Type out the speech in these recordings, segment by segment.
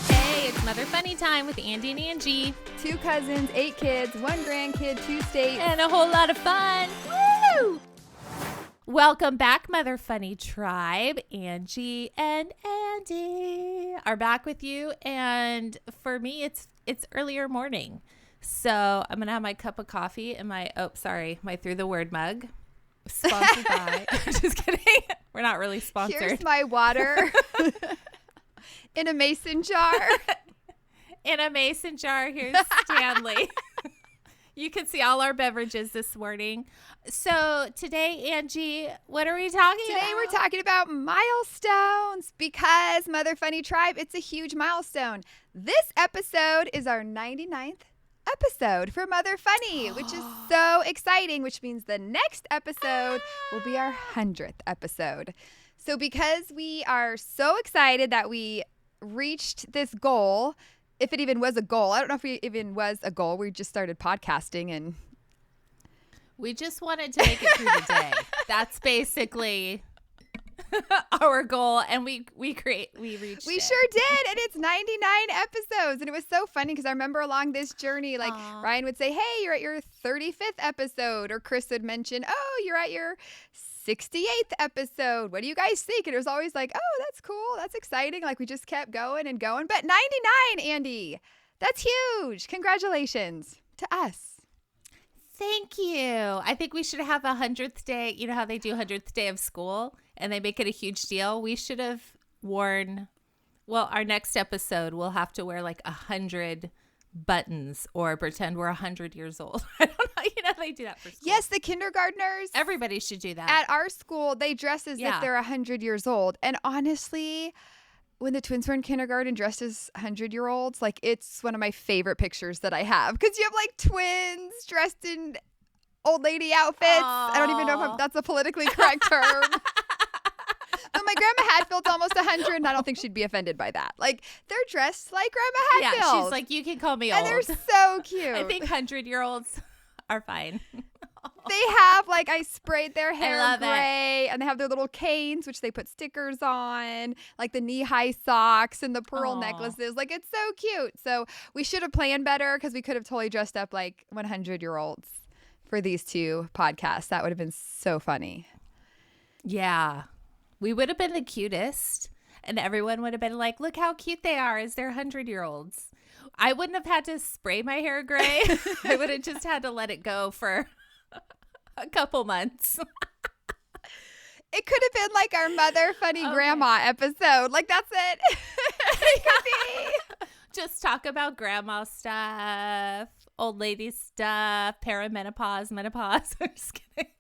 Hey, it's Mother Funny time with Andie and Angie. 2 cousins, 8 kids, 1 grandkid, 2 states. And a whole lot of fun. Woo! Welcome back, Mother Funny Tribe. Angie and Andy are back with you. And for me, it's earlier morning. So I'm going to have my cup of coffee and my through the word mug. Sponsored by. Just kidding. We're not really sponsored. Here's my water in a mason jar. In a mason jar. Here's Stanley. You can see all our beverages this morning. So today, Angie, what are we talking about? Today we're talking about milestones because Mother Funny Tribe, it's a huge milestone. This episode is our 99th episode for Mother Funny, which is so exciting, which means the next episode will be our 100th episode. So because we are so excited that we reached this goal, if it even was a goal, I don't know if it even was a goal. We just started podcasting and we just wanted to make it through the day. That's basically our goal, and we reached it. We sure did, and it's 99 episodes, and it was so funny because I remember along this journey, like Ryan would say, "Hey, you're at your 35th episode," or Chris would mention, "Oh, you're at your 68th episode. What do you guys think?" And it was always like, "Oh, that's cool, that's exciting." Like we just kept going and going. But 99, Andy, that's huge. Congratulations to us. Thank you. I think we should have a 100th day. You know how they do 100th day of school and they make it a huge deal? We should have worn, well, our next episode, we'll have to wear like 100 buttons or pretend we're 100 years old. I don't know. You know, they do that for school. Yes, the kindergartners. Everybody should do that. At our school, they dress as if they're 100 years old. And honestly, when the twins were in kindergarten dressed as 100-year-olds, like it's one of my favorite pictures that I have because you have like twins dressed in old lady outfits. Aww. I don't even know if that's a politically correct term. But my grandma Hatfield's almost 100, and I don't think she'd be offended by that. Like they're dressed like Grandma Hatfield. Yeah, she's like, you can call me old. And they're so cute. I think 100-year-olds are fine. They have, like, I sprayed their hair gray, it. And they have their little canes, which they put stickers on, like the knee-high socks and the pearl necklaces. Like, it's so cute. So we should have planned better because we could have totally dressed up like 100-year-olds for these 2 podcasts. That would have been so funny. Yeah. We would have been the cutest, and everyone would have been like, look how cute they are as they're 100-year-olds. I wouldn't have had to spray my hair gray. I would have just had to let it go for a couple months. It could have been like our Mother Funny Grandma episode. Like, that's it. It could be. Just talk about grandma stuff, old lady stuff, perimenopause, menopause. I'm just kidding.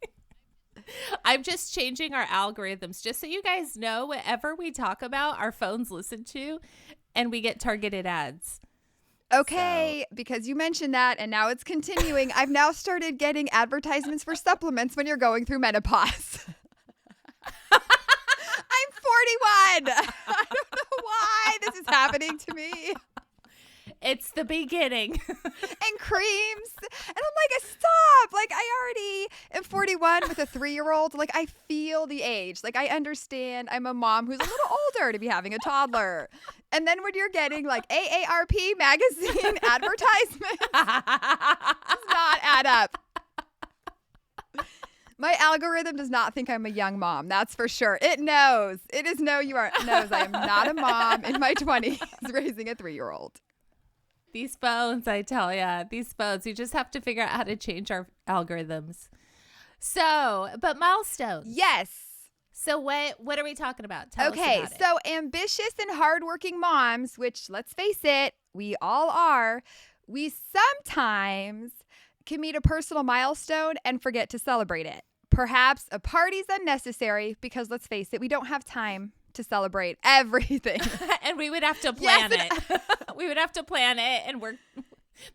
I'm just changing our algorithms just so you guys know whatever we talk about, our phones listen to, and we get targeted ads. Okay, because you mentioned that, and now it's continuing. I've now started getting advertisements for supplements when you're going through menopause. I'm 41. I don't know why this is happening to me. It's the beginning. And creams. And I'm like, stop. Like, I already am 41 with a 3-year-old. Like, I feel the age. Like, I understand I'm a mom who's a little older to be having a toddler. And then when you're getting, like, AARP magazine advertisements, does not add up. My algorithm does not think I'm a young mom. That's for sure. It knows. It is knows I am not a mom in my 20s raising a 3-year-old. These phones, I tell ya, these phones, you just have to figure out how to change our algorithms. So, but milestones. Yes. So what are we talking about? Tell us about it. So ambitious and hardworking moms, which let's face it, we all are, we sometimes can meet a personal milestone and forget to celebrate it. Perhaps a party's unnecessary because let's face it, we don't have time to celebrate everything. And we would have to plan it. We would have to plan it and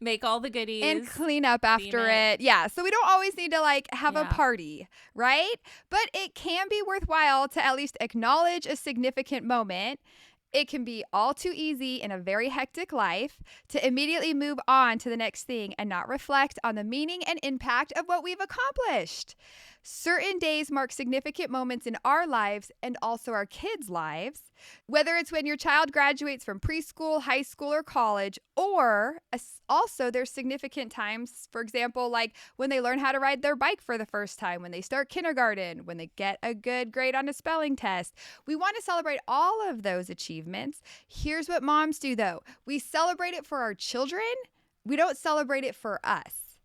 make all the goodies. And clean up after it. Yeah. So we don't always need to like have a party, right? But it can be worthwhile to at least acknowledge a significant moment. It can be all too easy in a very hectic life to immediately move on to the next thing and not reflect on the meaning and impact of what we've accomplished. Certain days mark significant moments in our lives and also our kids' lives, whether it's when your child graduates from preschool, high school, or college, or also there's significant times, for example, like when they learn how to ride their bike for the first time, when they start kindergarten, when they get a good grade on a spelling test. We want to celebrate all of those achievements. Here's what moms do, though. We celebrate it for our children. We don't celebrate it for us.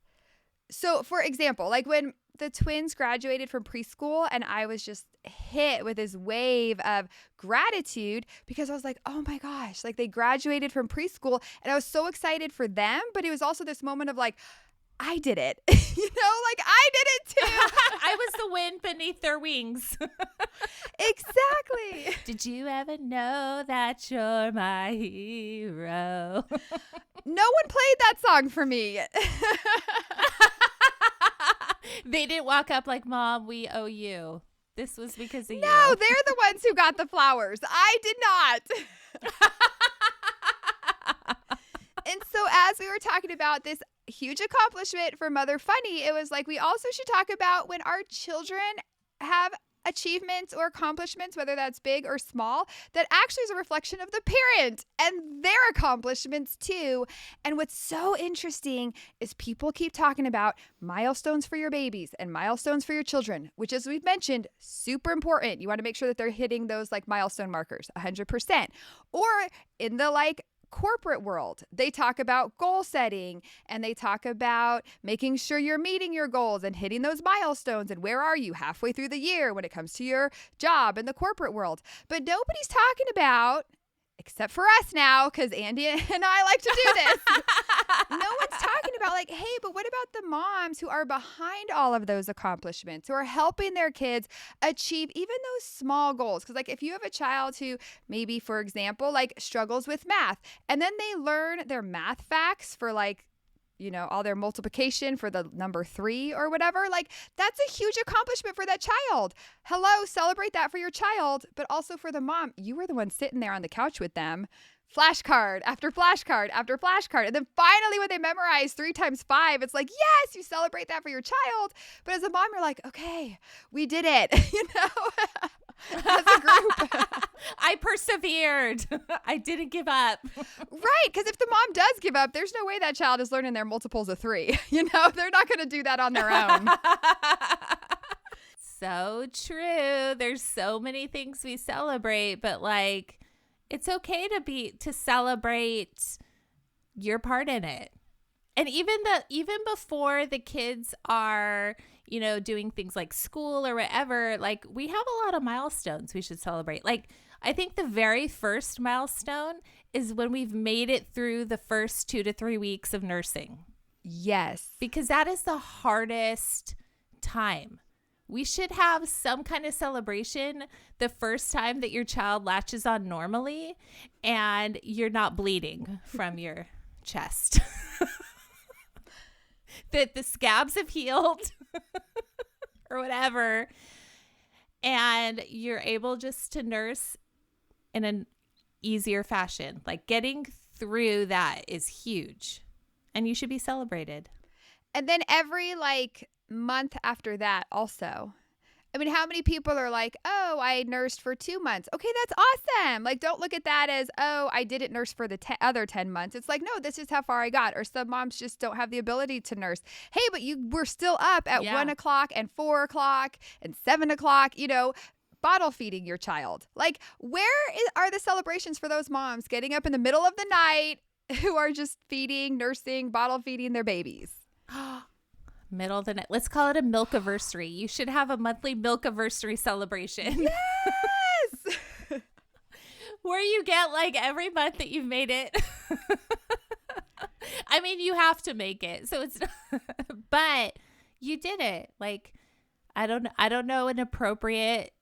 So, for example, like when the twins graduated from preschool and I was just hit with this wave of gratitude because I was like, oh my gosh, like they graduated from preschool and I was so excited for them. But it was also this moment of like, I did it, like I did it too. I was the wind beneath their wings. Exactly. Did you ever know that you're my hero? No one played that song for me. They didn't walk up like, Mom, we owe you. This was because of you. No, they're the ones who got the flowers. I did not. And so as we were talking about this huge accomplishment for Mother Funny, it was like we also should talk about when our children have achievements or accomplishments, whether that's big or small, that actually is a reflection of the parent and their accomplishments too. And what's so interesting is people keep talking about milestones for your babies and milestones for your children, which, as we've mentioned, super important. You want to make sure that they're hitting those like milestone markers 100%. Or in the like corporate world, they talk about goal setting and they talk about making sure you're meeting your goals and hitting those milestones and where are you halfway through the year when it comes to your job in the corporate world. But nobody's talking about, except for us now, because Andie and I like to do this. No one's talking about like, hey, but what about the moms who are behind all of those accomplishments, who are helping their kids achieve even those small goals? Because like if you have a child who maybe, for example, like struggles with math and then they learn their math facts for like, all their multiplication for the number 3 or whatever, like that's a huge accomplishment for that child. Hello, celebrate that for your child, but also for the mom. You were the one sitting there on the couch with them, flashcard after flashcard after flashcard. And then finally when they memorize 3 times 5, it's like, yes, you celebrate that for your child. But as a mom, you're like, okay, we did it, as a group. I persevered. I didn't give up. Right, because if the mom does give up, there's no way that child is learning their multiples of 3. They're not going to do that on their own. So true. There's so many things we celebrate, but like it's okay to celebrate your part in it. And even before the kids are, doing things like school or whatever, like we have a lot of milestones we should celebrate. Like I think the very first milestone is when we've made it through the first 2 to 3 weeks of nursing. Yes. Because that is the hardest time. We should have some kind of celebration the first time that your child latches on normally and you're not bleeding from your chest. That the scabs have healed or whatever. And you're able just to nurse in an easier fashion. Like getting through that is huge. And you should be celebrated. And then every month after that also. I mean, how many people are like, oh, I nursed for 2 months. Okay, that's awesome. Like, don't look at that as, oh, I didn't nurse for the other 10 months. It's like, no, this is how far I got. Or some moms just don't have the ability to nurse. Hey, but you were still up at 1 o'clock and 4 o'clock and 7 o'clock, bottle feeding your child. Like, are the celebrations for those moms getting up in the middle of the night who are just feeding, nursing, bottle feeding their babies? Middle of the night. Let's call it a Milkaversary. You should have a monthly Milkaversary celebration. Yes! Where you get every month that you've made it. I mean, you have to make it. So it's but you did it. I don't know an appropriate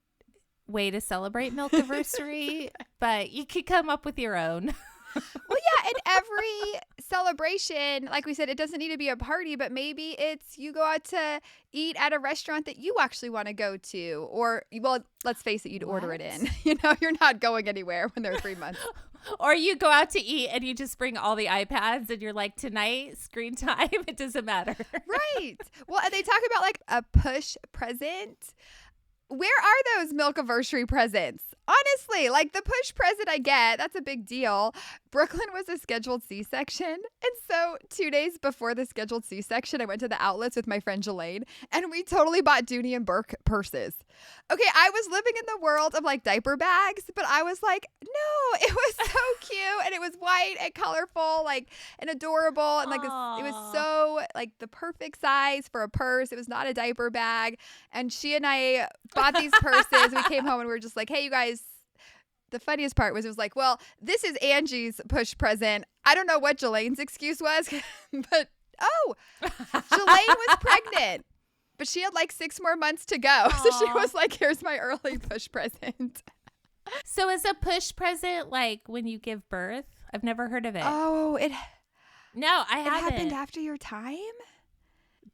way to celebrate Milkaversary, but you could come up with your own. Well, yeah, and every celebration, like we said, it doesn't need to be a party, but maybe it's you go out to eat at a restaurant that you actually want to go to. Or, well, let's face it, you'd order it in. You're not going anywhere when they're 3 months. Or you go out to eat and you just bring all the iPads and you're like, tonight, screen time, it doesn't matter. Right. Well, and they talk about like a push present. Where are those Milkaversary presents? Honestly, like the push present I get, that's a big deal. Brooklyn was a scheduled C-section. And so 2 days before the scheduled C-section, I went to the outlets with my friend Jelaine, and we totally bought Dooney and Burke purses. Okay, I was living in the world of like diaper bags, but I was like, no, it was so cute. And it was white and colorful, like, and adorable. And like, it was so like the perfect size for a purse. It was not a diaper bag. And she and I bought these purses. We came home and we were just like, hey, you guys. The funniest part was it was like, well, this is Angie's push present. I don't know what Jelaine's excuse was, but Jelaine was pregnant. But she had like 6 more months to go. Aww. So she was like, here's my early push present. So is a push present like when you give birth? I've never heard of it. Oh, No, I haven't. It happened after your time?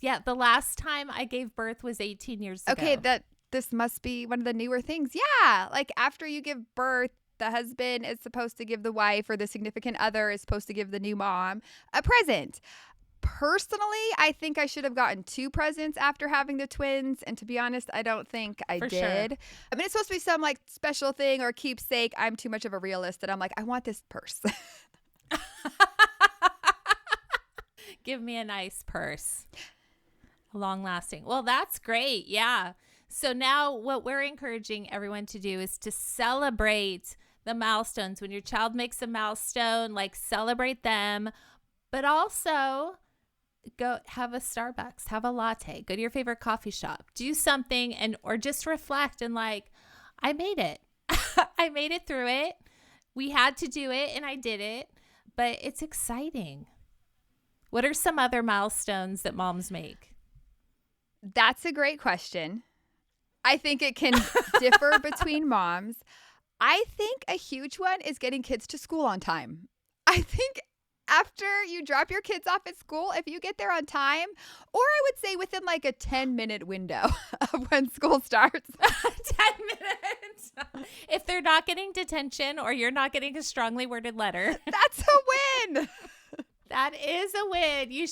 Yeah, the last time I gave birth was 18 years ago. Okay, this must be one of the newer things. Yeah, like after you give birth, the husband is supposed to give the wife, or the significant other is supposed to give the new mom a present. Personally, I think I should have gotten 2 presents after having the twins. And to be honest, I don't think I did. Sure. I mean, it's supposed to be some like special thing or keepsake. I'm too much of a realist that I'm like, I want this purse. Give me a nice purse. Long lasting. Well, that's great. Yeah. So now what we're encouraging everyone to do is to celebrate the milestones. When your child makes a milestone, like celebrate them, but also go have a Starbucks, have a latte, go to your favorite coffee shop, do something, or just reflect and like, I made it. I made it through it. We had to do it and I did it, but it's exciting. What are some other milestones that moms make? That's a great question. I think it can differ between moms. I think a huge one is getting kids to school on time. I think after you drop your kids off at school, if you get there on time, or I would say within like a 10-minute window of when school starts. 10 minutes. If they're not getting detention or you're not getting a strongly worded letter. That's a win. That is a win. You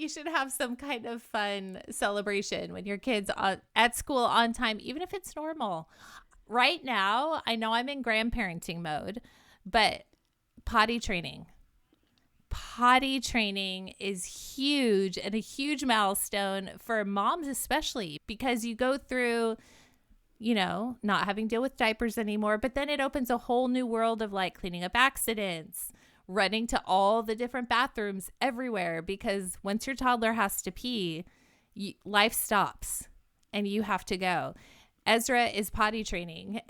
should have some kind of fun celebration when your kids are at school on time, even if it's normal. Right now, I know I'm in grandparenting mode, but potty training is huge and a huge milestone for moms, especially because you go through, not having to deal with diapers anymore, but then it opens a whole new world of like cleaning up accidents, running to all the different bathrooms everywhere, because once your toddler has to pee, life stops and you have to go. Ezra is potty training.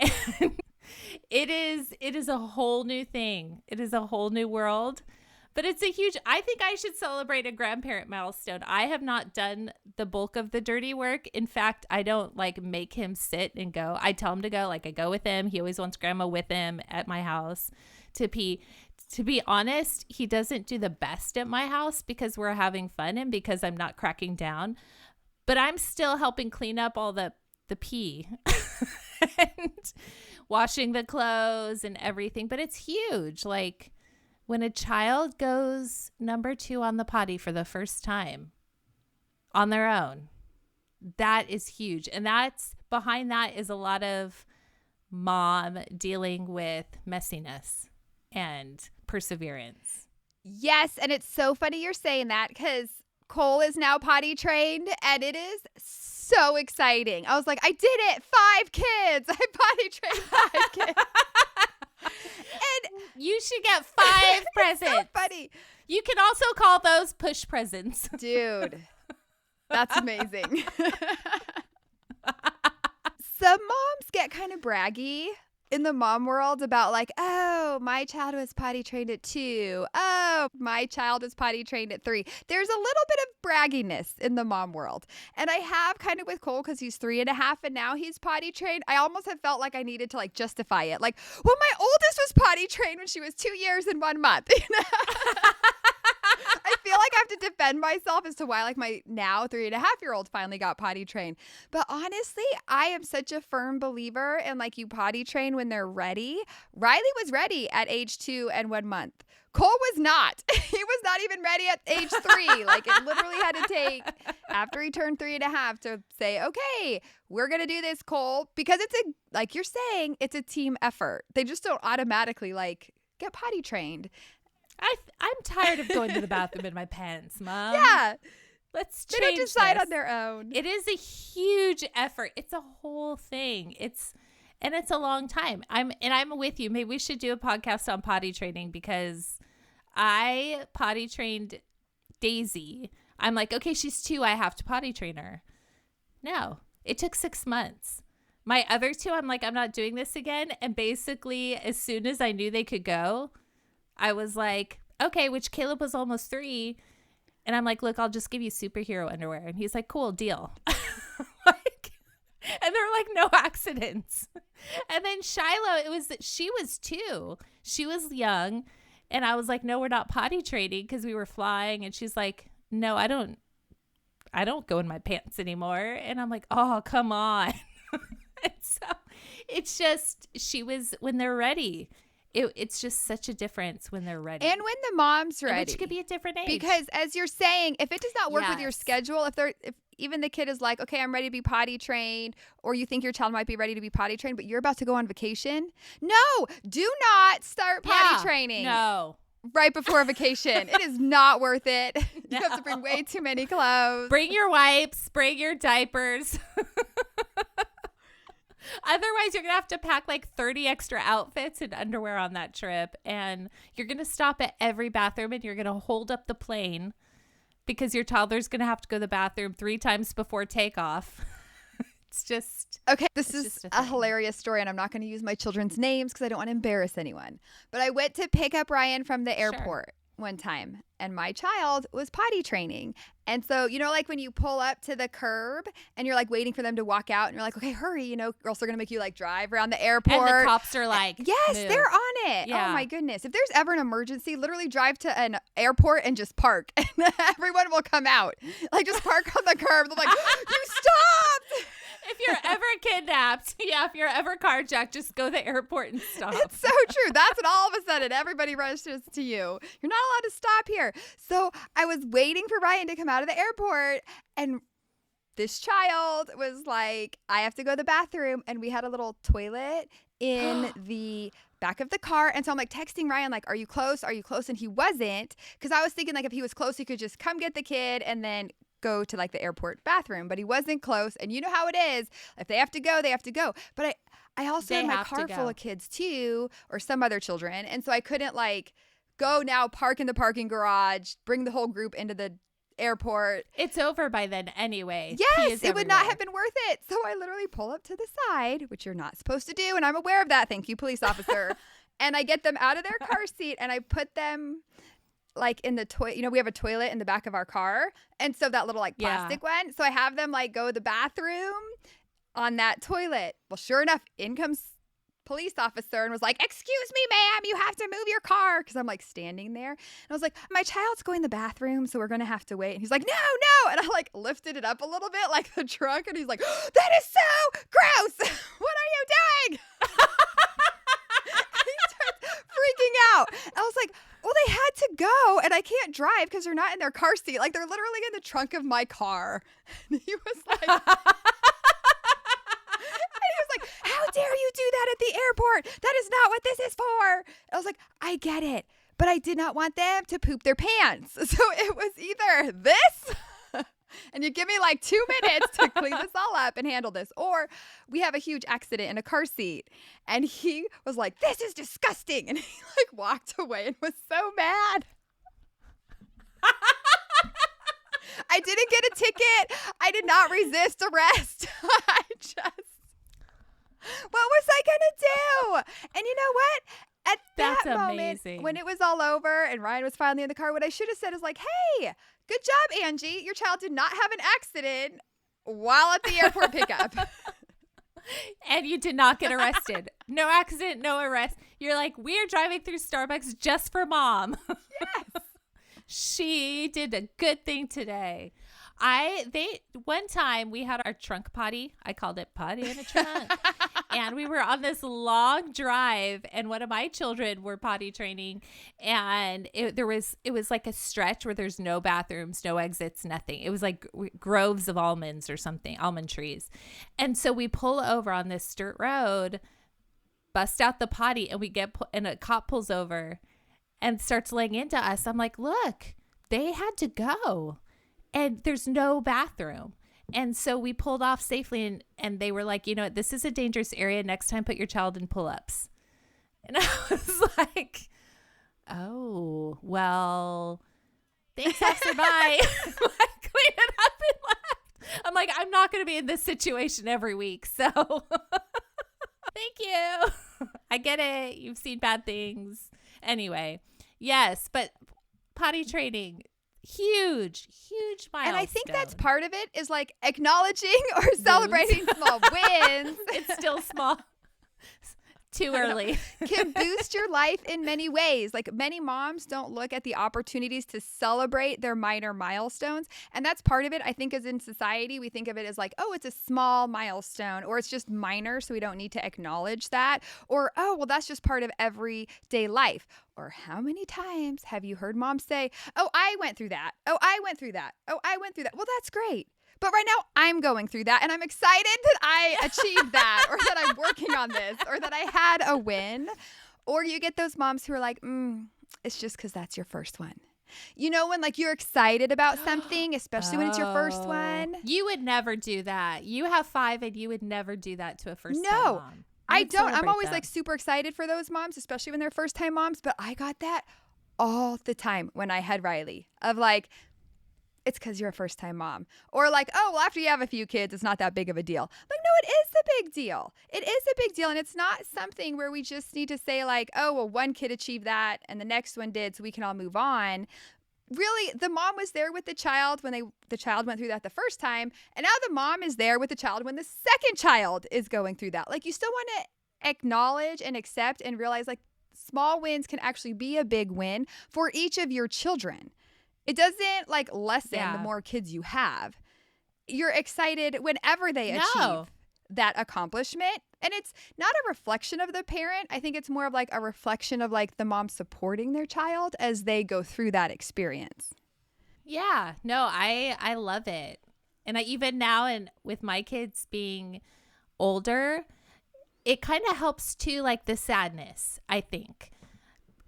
It is a whole new thing. It is a whole new world, but I think I should celebrate a grandparent milestone. I have not done the bulk of the dirty work. In fact, I don't like make him sit and go. I tell him to go, like I go with him. He always wants grandma with him at my house to pee. To be honest, he doesn't do the best at my house because we're having fun and because I'm not cracking down. But I'm still helping clean up all the pee and washing the clothes and everything. But it's huge. Like when a child goes number 2 on the potty for the first time on their own, that is huge. And behind that is a lot of mom dealing with messiness and perseverance. Yes, and it's so funny you're saying that because Cole is now potty trained and it is so exciting. I was like, I did it. 5 kids. I potty trained 5 kids. And you should get 5 presents. So funny. You can also call those push presents. Dude, that's amazing. Some moms get kind of braggy in the mom world about like, oh, my child was potty trained at 2. Oh, my child was potty trained at 3. There's a little bit of bragginess in the mom world. And I have kind of with Cole because he's 3.5 and now he's potty trained. I almost have felt like I needed to like justify it. Like, well, my oldest was potty trained when she was 2 years and 1 month. to defend myself as to why like my now 3.5-year-old finally got potty trained. But honestly, I am such a firm believer in like you potty train when they're ready. Riley was ready at age 2 and 1 month. Cole was not. He was not even ready at age 3. Like it literally had to take after he turned 3.5 to say, okay, we're going to do this, Cole, because it's like you're saying, it's a team effort. They just don't automatically like get potty trained. I'm tired of going to the bathroom in my pants, Mom. Yeah. Let's They change don't decide this. on their own. It is a huge effort. It's a whole thing. It's a long time. I'm with you. Maybe we should do a podcast on potty training because I potty trained Daisy. I'm like, okay, she's 2. I have to potty train her. No, it took 6 months. My other 2, I'm like, I'm not doing this again. And basically, as soon as I knew they could go, I was like, okay, which Caleb was almost 3. And I'm like, look, I'll just give you superhero underwear. And he's like, cool, deal. And there were like no accidents. And then Shiloh, she was 2. She was young. And I was like, no, we're not potty training because we were flying. And she's like, no, I don't go in my pants anymore. And I'm like, oh, come on. And so it's just, when they're ready. It's just such a difference when they're ready. And when the mom's ready. Which could be a different age. Because as you're saying, if it does not work with your Yes. schedule, if even the kid is like, okay, I'm ready to be potty trained, or you think your child might be ready to be potty trained, but you're about to go on vacation. No, do not start potty training. No. Right before vacation. It is not worth it. You have to bring way too many clothes. Bring your wipes, bring your diapers. Otherwise, you're going to have to pack like 30 extra outfits and underwear on that trip. And you're going to stop at every bathroom and you're going to hold up the plane because your toddler's going to have to go to the bathroom 3 times before takeoff. It's just... Okay, this is just a hilarious story, and I'm not going to use my children's names because I don't want to embarrass anyone. But I went to pick up Ryan from the airport one time, and my child was potty training. And so, like when you pull up to the curb and you're like waiting for them to walk out and you're like, okay, hurry, or else they're going to make you like drive around the airport. And the cops are like, yes, move. they're on it. Yeah. Oh my goodness. If there's ever an emergency, literally drive to an airport and just park and everyone will come out. Like just park on the curb. They're like, you stopped. If you're ever kidnapped, if you're ever carjacked, just go to the airport and stop. It's so true. That's when all of a sudden everybody rushes to you. You're not allowed to stop here. So I was waiting for Ryan to come out of the airport, and this child was like, I have to go to the bathroom. And we had a little toilet in the back of the car. And so I'm like texting Ryan, like, are you close? Are you close? And he wasn't, because I was thinking like if he was close, he could just come get the kid and then go to like the airport bathroom, but he wasn't close. And you know how it is. If they have to go, they have to go. But I also had my car full of kids too, or some other children. And so I couldn't like go now, park in the parking garage, bring the whole group into the airport. It's over by then anyway. Yes, it would not have been worth it. So I literally pull up to the side, which you're not supposed to do. And I'm aware of that. Thank you, police officer. And I get them out of their car seat and I put them like in the toilet, we have a toilet in the back of our car. And so that little like plastic one. So I have them like go to the bathroom on that toilet. Well, sure enough, in comes police officer and was like, excuse me, ma'am, you have to move your car. Cause I'm like standing there. And I was like, my child's going to the bathroom, so we're going to have to wait. And he's like, no. And I like lifted it up a little bit, like the trunk. And he's like, that is so gross. What are you doing? He starts freaking out. I was like, well, they had to go and I can't drive because they're not in their car seat. Like they're literally in the trunk of my car. And he was like, how dare you do that at the airport? That is not what this is for. I was like, I get it, but I did not want them to poop their pants. So it was either this and you give me like 2 minutes to clean this all up and handle this, or we have a huge accident in a car seat. And he was like, this is disgusting. And he like walked away and was so mad. I didn't get a ticket. I did not resist arrest. What was I going to do? And you know what? At that moment, when it was all over and Ryan was finally in the car, what I should have said is like, hey, good job, Angie. Your child did not have an accident while at the airport pickup. And you did not get arrested. No accident, no arrest. You're like, we are driving through Starbucks just for mom. Yes. She did a good thing today. One time we had our trunk potty. I called it potty in a trunk. And we were on this long drive, and one of my children were potty training, and it was like a stretch where there's no bathrooms, no exits, nothing. It was like groves of almonds or something, almond trees. And so we pull over on this dirt road, bust out the potty, and and a cop pulls over and starts laying into us. I'm like, look, they had to go and there's no bathroom. And so we pulled off safely, and they were like, you know what, this is a dangerous area. Next time, put your child in pull-ups. And I was like, oh, well, thanks, officer, bye. Like, clean it up and left. I'm like, I'm not going to be in this situation every week. So thank you. I get it. You've seen bad things. Anyway, yes, but potty training, huge milestone. And I think that's part of it is like acknowledging or celebrating small wins. It's still small. Too early. Can boost your life in many ways. Like many moms don't look at the opportunities to celebrate their minor milestones. And that's part of it. I think as in society, we think of it as like, oh, it's a small milestone, or it's just minor, so we don't need to acknowledge that. Or, oh, well, that's just part of everyday life. Or how many times have you heard moms say, oh, I went through that. Oh, I went through that. Oh, I went through that. Well, that's great. But right now I'm going through that, and I'm excited that I achieved that, or that I'm working on this, or that I had a win. Or you get those moms who are like, it's just because that's your first one. You know, when like you're excited about something, especially when it's your first one. You would never do that. You have 5 and you would never do that to a first time mom. I don't. I'm always like super excited for those moms, especially when they're first time moms. But I got that all the time when I had Riley of like, it's because you're a first time mom. Or like, oh, well, after you have a few kids, it's not that big of a deal. Like, no, it is a big deal. It is a big deal. And it's not something where we just need to say like, oh, well, one kid achieved that and the next one did, so we can all move on. Really, the mom was there with the child when the child went through that the first time. And now the mom is there with the child when the second child is going through that. Like, you still want to acknowledge and accept and realize like small wins can actually be a big win for each of your children. It doesn't like lessen the more kids you have. You're excited whenever they achieve that accomplishment. And it's not a reflection of the parent. I think it's more of like a reflection of like the mom supporting their child as they go through that experience. Yeah, no, I love it. And I even now, and with my kids being older, it kind of helps too, like the sadness, I think.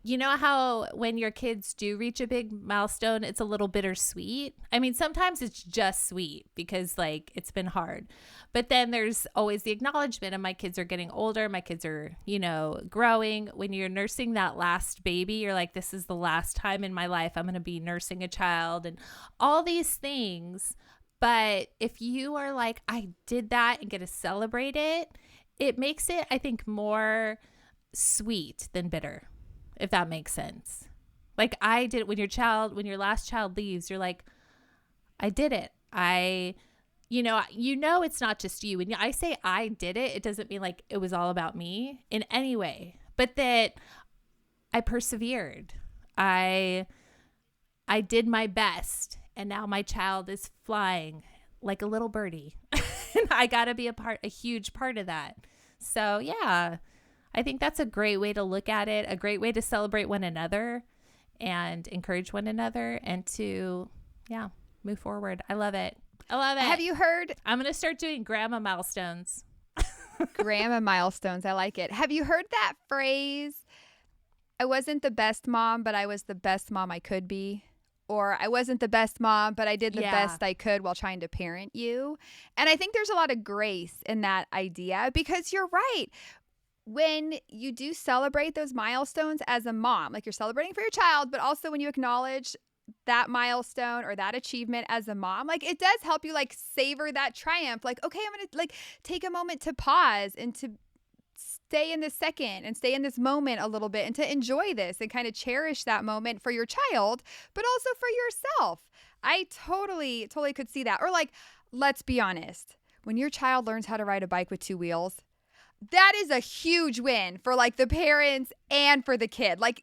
You know how when your kids do reach a big milestone, it's a little bittersweet? I mean, sometimes it's just sweet because like it's been hard. But then there's always the acknowledgement of my kids are getting older. My kids are, you know, growing. When you're nursing that last baby, you're like, this is the last time in my life I'm going to be nursing a child and all these things. But if you are like, I did that and get to celebrate it, it makes it, I think, more sweet than bitter. If that makes sense. Like I did when your last child leaves, you're like, I did it. You know, it's not just you. When I say I did it, it doesn't mean like it was all about me in any way, but that I persevered. I did my best, and now my child is flying like a little birdie. And I got to be a huge part of that. So yeah. I think that's a great way to look at it, a great way to celebrate one another and encourage one another and to, move forward. I love it. Have you heard? I'm going to start doing grandma milestones. Grandma milestones. I like it. Have you heard that phrase? I wasn't the best mom, but I was the best mom I could be. Or I wasn't the best mom, but I did the best I could while trying to parent you. And I think there's a lot of grace in that idea because you're right. When you do celebrate those milestones as a mom, like you're celebrating for your child, but also when you acknowledge that milestone or that achievement as a mom, like it does help you like savor that triumph. Like, okay, I'm going to like take a moment to pause and to stay in this second and stay in this moment a little bit and to enjoy this and kind of cherish that moment for your child, but also for yourself. I totally could see that. Or like, let's be honest, when your child learns how to ride a bike with 2 wheels, that is a huge win for like the parents and for the kid. Like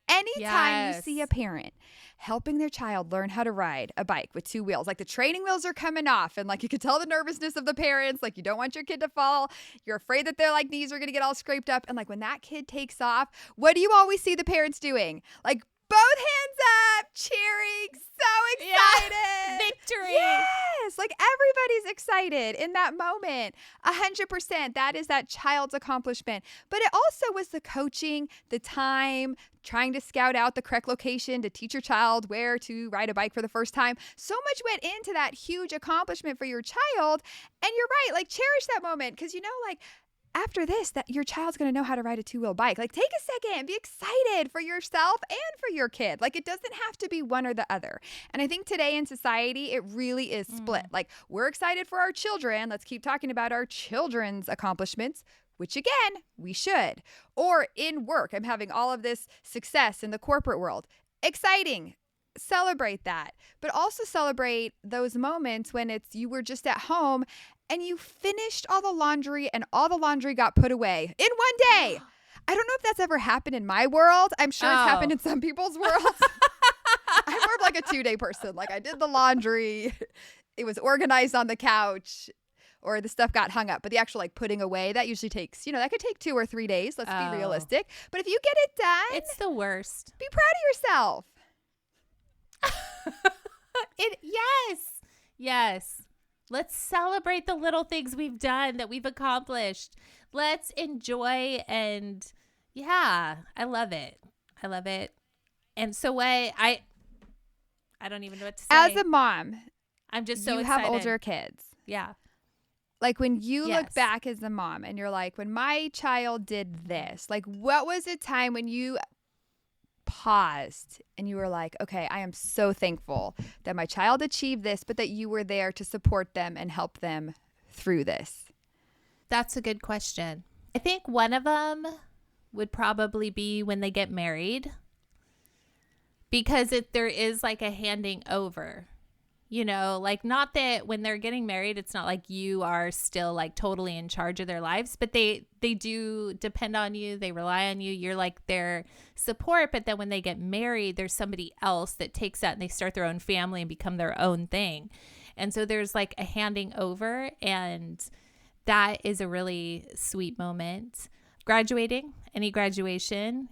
anytime you see a parent helping their child learn how to ride a bike with two wheels, like the training wheels are coming off and like you can tell the nervousness of the parents, like you don't want your kid to fall. You're afraid that their like knees are going to get all scraped up. And like when that kid takes off, what do you always see the parents doing? Like both hands up, cheering, so excited. Yeah. Victory. Yes, like everybody's excited in that moment. 100%. That is that child's accomplishment. But it also was the coaching, the time, trying to scout out the correct location to teach your child where to ride a bike for the first time. So much went into that huge accomplishment for your child. And you're right, like cherish that moment because like after this, that your child's going to know how to ride a two-wheel bike. Like take a second and be excited for yourself and for your kid. Like it doesn't have to be one or the other. And I think today in society, it really is split. Like we're excited for our children. Let's keep talking about our children's accomplishments, which again, we should. Or in work, I'm having all of this success in the corporate world. Exciting. Celebrate that. But also celebrate those moments when you were just at home and you finished all the laundry and all the laundry got put away in one day. I don't know if that's ever happened in my world. I'm sure it's happened in some people's worlds. I'm more of like a 2-day person. Like I did the laundry. It was organized on the couch or the stuff got hung up. But the actual like putting away, that usually takes, that could take 2 or 3 days. Let's be realistic. But if you get it done. It's the worst. Be proud of yourself. Yes. Let's celebrate the little things we've done that we've accomplished. Let's enjoy and I love it. And so I don't even know what to say. As a mom, I'm just so you excited. have older kids. Yeah. Like when you look back as a mom and you're like, when my child did this, like what was a time when you paused and you were like, okay, I am so thankful that my child achieved this, but that you were there to support them and help them through this? That's a good question. I think one of them would probably be when they get married, because there is like a handing over, like not that when they're getting married, it's not like you are still like totally in charge of their lives, but they do depend on you. They rely on you. You're like their support. But then when they get married, there's somebody else that takes that and they start their own family and become their own thing. And so there's like a handing over, and that is a really sweet moment. Graduating, any graduation,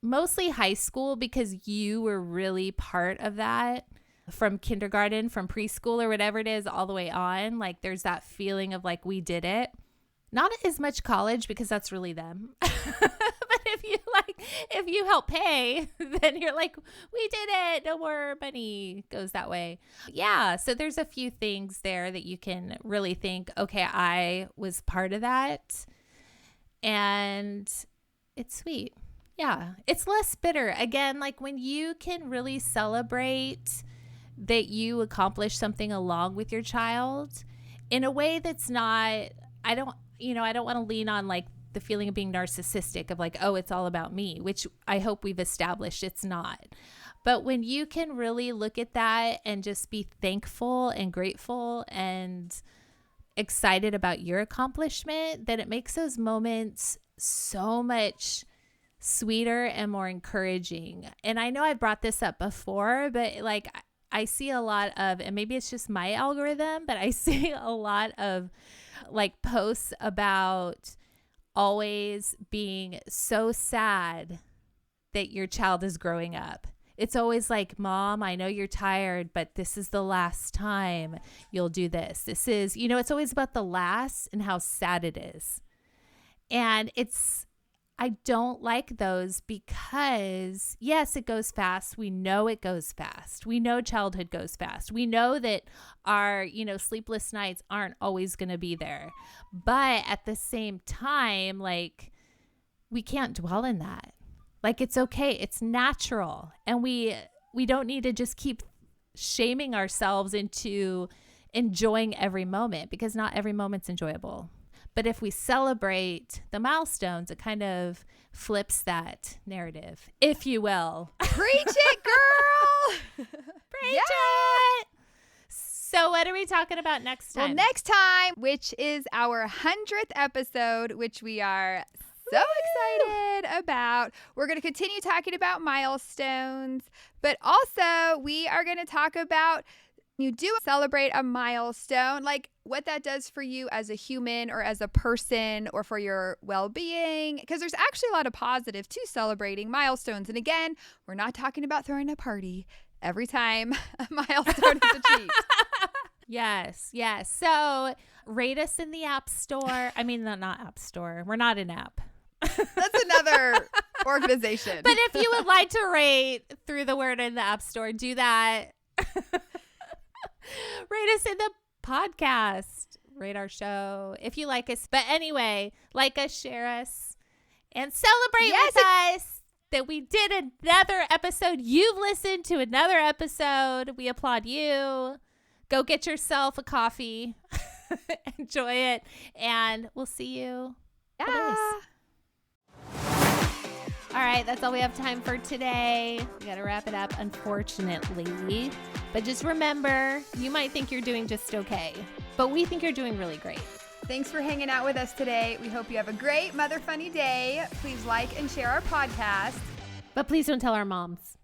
mostly high school, because you were really part of that. From kindergarten, from preschool or whatever it is, all the way on, like there's that feeling of like we did it. Not as much college because that's really them. But if you help pay, then you're like, we did it. No more money goes that way. Yeah. So there's a few things there that you can really think, okay, I was part of that. And it's sweet. Yeah. It's less bitter. Again, like when you can really celebrate that you accomplish something along with your child in a way that's not, I don't want to lean on like the feeling of being narcissistic of like, oh, it's all about me, which I hope we've established it's not. But when you can really look at that and just be thankful and grateful and excited about your accomplishment, then it makes those moments so much sweeter and more encouraging. And I know I brought this up before, but like I see a lot of, and maybe it's just my algorithm, but I see a lot of like posts about always being so sad that your child is growing up. It's always like, Mom, I know you're tired, but this is the last time you'll do this. This is, it's always about the last and how sad it is. And I don't like those because, yes, it goes fast. We know it goes fast. We know childhood goes fast. We know that our, sleepless nights aren't always going to be there. But at the same time, like, we can't dwell in that. Like, it's okay. It's natural. And we don't need to just keep shaming ourselves into enjoying every moment, because not every moment's enjoyable. But if we celebrate the milestones, it kind of flips that narrative, if you will. Preach it, girl. Preach it. So what are we talking about next time? Well, next time, which is our 100th episode, which we are so excited about. We're going to continue talking about milestones, but also we are going to talk about you do celebrate a milestone, like what that does for you as a human or as a person or for your well-being, because there's actually a lot of positive to celebrating milestones. And again, we're not talking about throwing a party every time a milestone is achieved. Yes. So rate us in the App Store. I mean, not App Store. We're not an app. That's another organization. But if you would like to rate through the word in the App Store, do that. Rate us in the podcast. Rate our show if you like us. But anyway, like us, share us, and celebrate with us that we did another episode. You've listened to another episode. We applaud you. Go get yourself a coffee. Enjoy it. And we'll see you. Yeah. All right, that's all we have time for today. We got to wrap it up, unfortunately. But just remember, you might think you're doing just okay, but we think you're doing really great. Thanks for hanging out with us today. We hope you have a great Mother Funny day. Please like and share our podcast. But please don't tell our moms.